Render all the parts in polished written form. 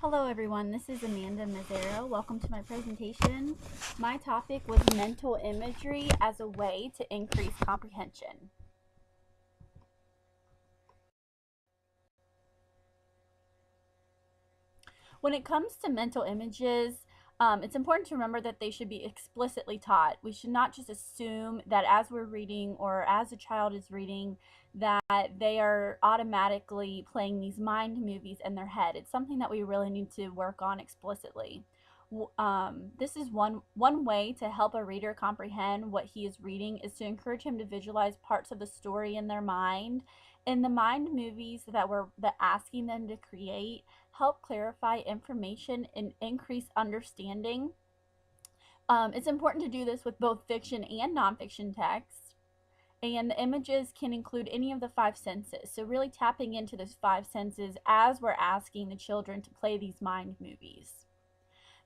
Hello everyone, this is Amanda Mazzaro. Welcome to my presentation. My topic was mental imagery as a way to increase comprehension. When it comes to mental images, it's important to remember that they should be explicitly taught. We should not just assume that as we're reading or as a child is reading that they are automatically playing these mind movies in their head. It's something that we really need to work on explicitly. This is one way to help a reader comprehend what he is reading is to encourage him to visualize parts of the story in their mind. And the mind movies that we're asking them to create help clarify information and increase understanding. It's important to do this with both fiction and nonfiction text. And the images can include any of the five senses. So really tapping into those five senses as we're asking the children to play these mind movies.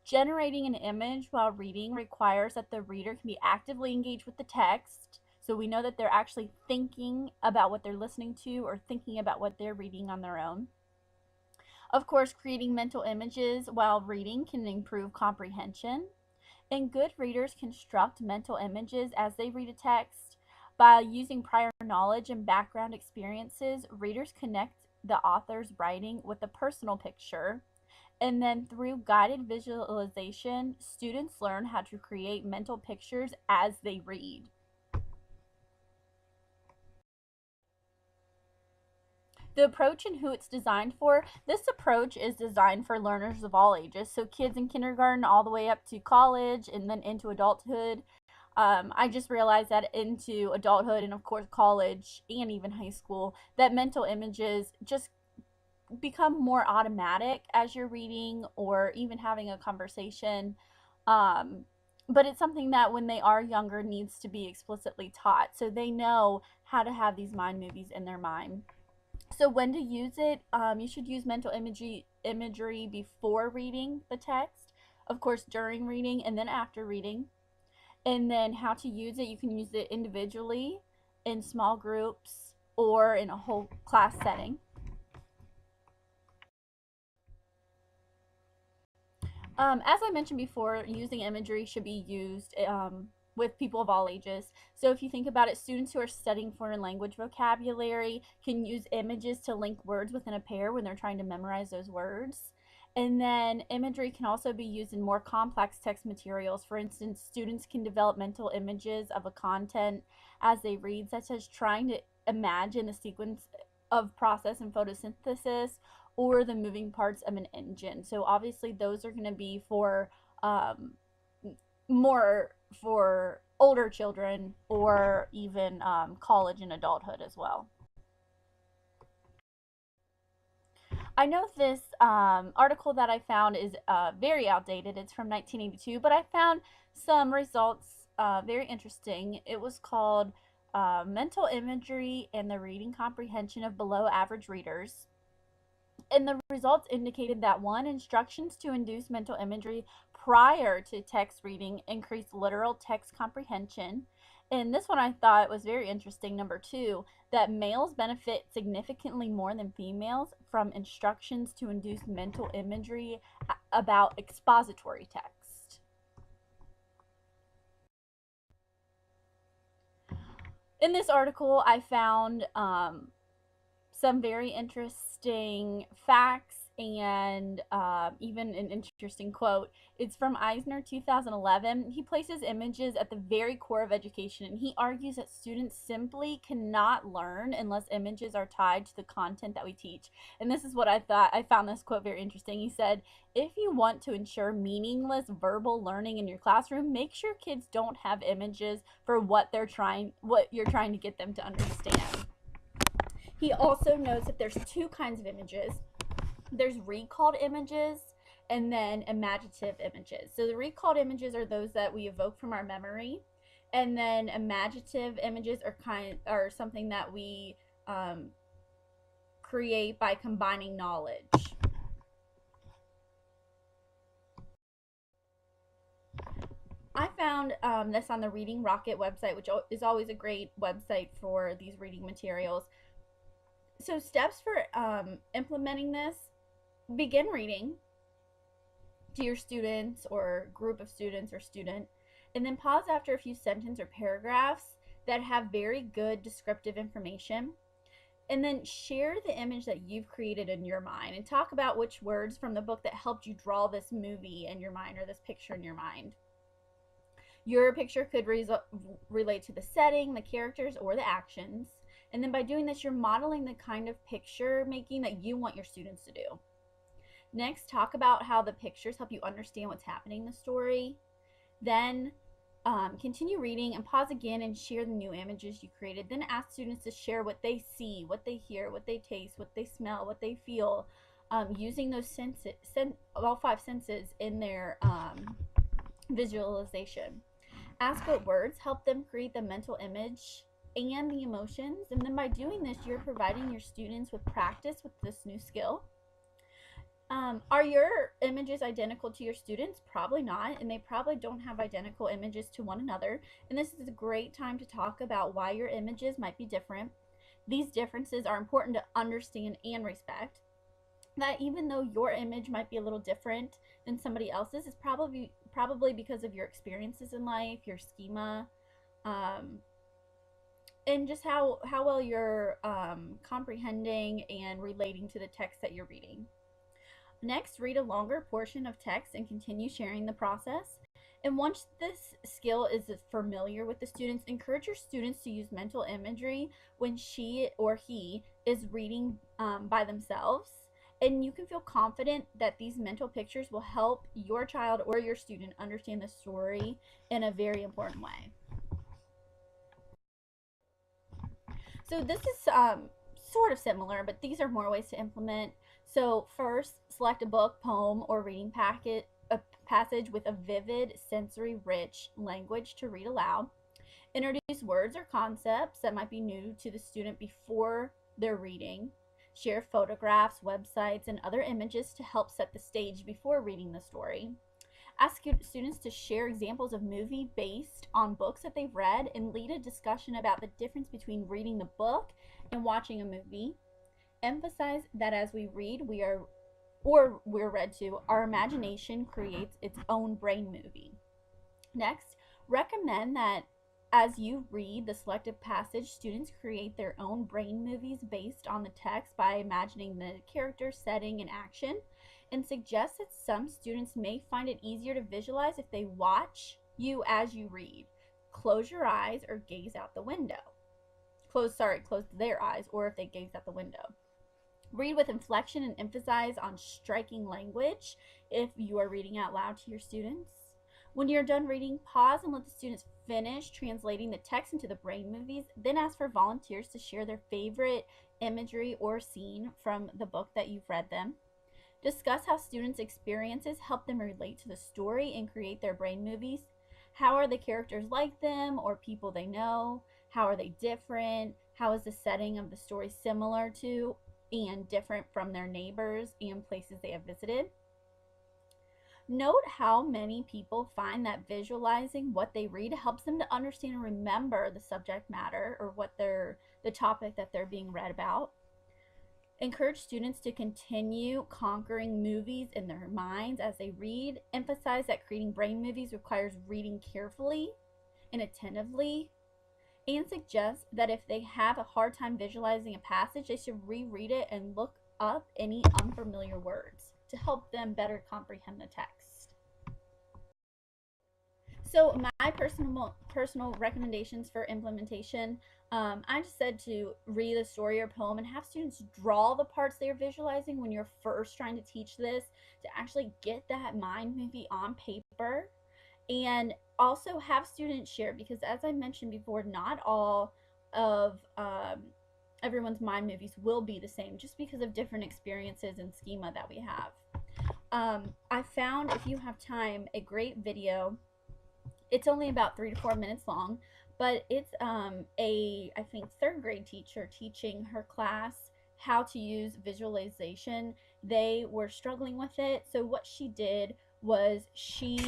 Generating an image while reading requires that the reader can be actively engaged with the text. So we know that they're actually thinking about what they're listening to or thinking about what they're reading on their own. Of course, creating mental images while reading can improve comprehension. And good readers construct mental images as they read a text. By using prior knowledge and background experiences, readers connect the author's writing with a personal picture. And then through guided visualization, students learn how to create mental pictures as they read. The approach and who it's designed for. This approach is designed for learners of all ages, so kids in kindergarten all the way up to college and then into adulthood. I just realized that into adulthood and of course college and even high school, that mental images just become more automatic as you're reading or even having a conversation. But it's something that when they are younger needs to be explicitly taught so they know how to have these mind movies in their mind. So when to use it, you should use mental imagery before reading the text, of course during reading and then after reading. And then how to use it, you can use it individually, in small groups, or in a whole class setting. As I mentioned before, using imagery should be used with people of all ages. So if you think about it, students who are studying foreign language vocabulary can use images to link words within a pair when they're trying to memorize those words. And then imagery can also be used in more complex text materials. For instance, students can develop mental images of a content as they read, such as trying to imagine the sequence of process and photosynthesis or the moving parts of an engine. So obviously those are going to be for more for older children or even college and adulthood as well. I know this article that I found is very outdated. It's from 1982, but I found some results very interesting. It was called Mental Imagery and the Reading Comprehension of Below Average Readers. And the results indicated that one, instructions to induce mental imagery prior to text reading increased literal text comprehension. And this one I thought was very interesting. Number two, that males benefit significantly more than females from instructions to induce mental imagery about expository text. In this article, I found some very interesting facts and even an interesting quote. It's from Eisner, 2011. He places images at the very core of education, and he argues that students simply cannot learn unless images are tied to the content that we teach. And this is what I thought. I found this quote very interesting. He said, "If you want to ensure meaningless verbal learning in your classroom, make sure kids don't have images for what you're trying to get them to understand." He also notes that there's two kinds of images. There's recalled images and then imaginative images. So the recalled images are those that we evoke from our memory, and then imaginative images are something that we create by combining knowledge. I found this on the Reading Rocket website, which is always a great website for these reading materials. So steps for implementing this: begin reading. to your students or group of students or student, and then pause after a few sentences or paragraphs that have very good descriptive information. And then share the image that you've created in your mind and talk about which words from the book that helped you draw this movie in your mind or this picture in your mind. Your picture could relate to the setting, the characters, or the actions. And then by doing this, you're modeling the kind of picture making that you want your students to do. Next, talk about how the pictures help you understand what's happening in the story. Then continue reading and pause again and share the new images you created. Then ask students to share what they see, what they hear, what they taste, what they smell, what they feel, using those senses, all 5 senses in their visualization. Ask what words help them create the mental image and the emotions. And then by doing this, you're providing your students with practice with this new skill. Are your images identical to your students? Probably not, and they probably don't have identical images to one another. And this is a great time to talk about why your images might be different. These differences are important to understand and respect. That even though your image might be a little different than somebody else's, is probably because of your experiences in life, your schema, and just how well you're comprehending and relating to the text that you're reading. Next, read a longer portion of text and continue sharing the process. And once this skill is familiar with the students, encourage your students to use mental imagery when she or he is reading by themselves. And you can feel confident that these mental pictures will help your child or your student understand the story in a very important way. So this is sort of similar, but these are more ways to implement. So first, select a book, poem, or reading passage with a vivid, sensory-rich language to read aloud. Introduce words or concepts that might be new to the student before they're reading. Share photographs, websites, and other images to help set the stage before reading the story. Ask students to share examples of movies based on books that they've read and lead a discussion about the difference between reading the book and watching a movie. Emphasize that as we read, we're read to, our imagination creates its own brain movie. Next, recommend that as you read the selected passage, students create their own brain movies based on the text by imagining the character, setting, and action, and suggest that some students may find it easier to visualize if they watch you as you read. Close your eyes or gaze out the window. Close their eyes, or if they gaze out the window. Read with inflection and emphasize on striking language if you are reading out loud to your students. When you're done reading, pause and let the students finish translating the text into the brain movies. Then ask for volunteers to share their favorite imagery or scene from the book that you've read them. Discuss how students' experiences help them relate to the story and create their brain movies. How are the characters like them or people they know? How are they different? How is the setting of the story similar to and different from their neighbors and places they have visited? Note how many people find that visualizing what they read helps them to understand and remember the subject matter or the topic that they're being read about. Encourage students to continue conquering movies in their minds as they read. Emphasize that creating brain movies requires reading carefully and attentively, and suggest that if they have a hard time visualizing a passage, they should reread it and look up any unfamiliar words to help them better comprehend the text. So my personal recommendations for implementation, I just said to read a story or poem and have students draw the parts they're visualizing when you're first trying to teach this, to actually get that mind movie on paper. And also have students share, because as I mentioned before, not all of everyone's mind movies will be the same just because of different experiences and schema that we have. I found, if you have time, a great video. It's only about 3 to 4 minutes long, but it's I think 3rd grade teacher teaching her class how to use visualization. They were struggling with it, so what she did was she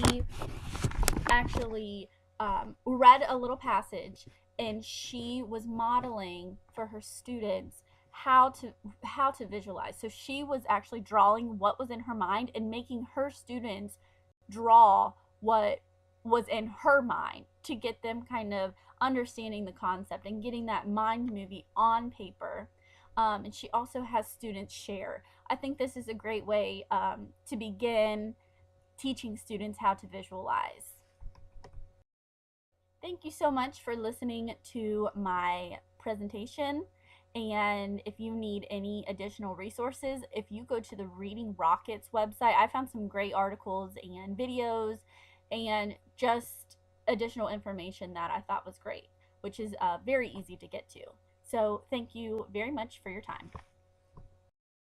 actually read a little passage, and she was modeling for her students how to visualize. So she was actually drawing what was in her mind and making her students draw what was in her mind to get them kind of understanding the concept and getting that mind movie on paper. And she also has students share. I think this is a great way to begin teaching students how to visualize. Thank you so much for listening to my presentation. And if you need any additional resources, if you go to the Reading Rockets website, I found some great articles and videos and just additional information that I thought was great, which is very easy to get to. So thank you very much for your time.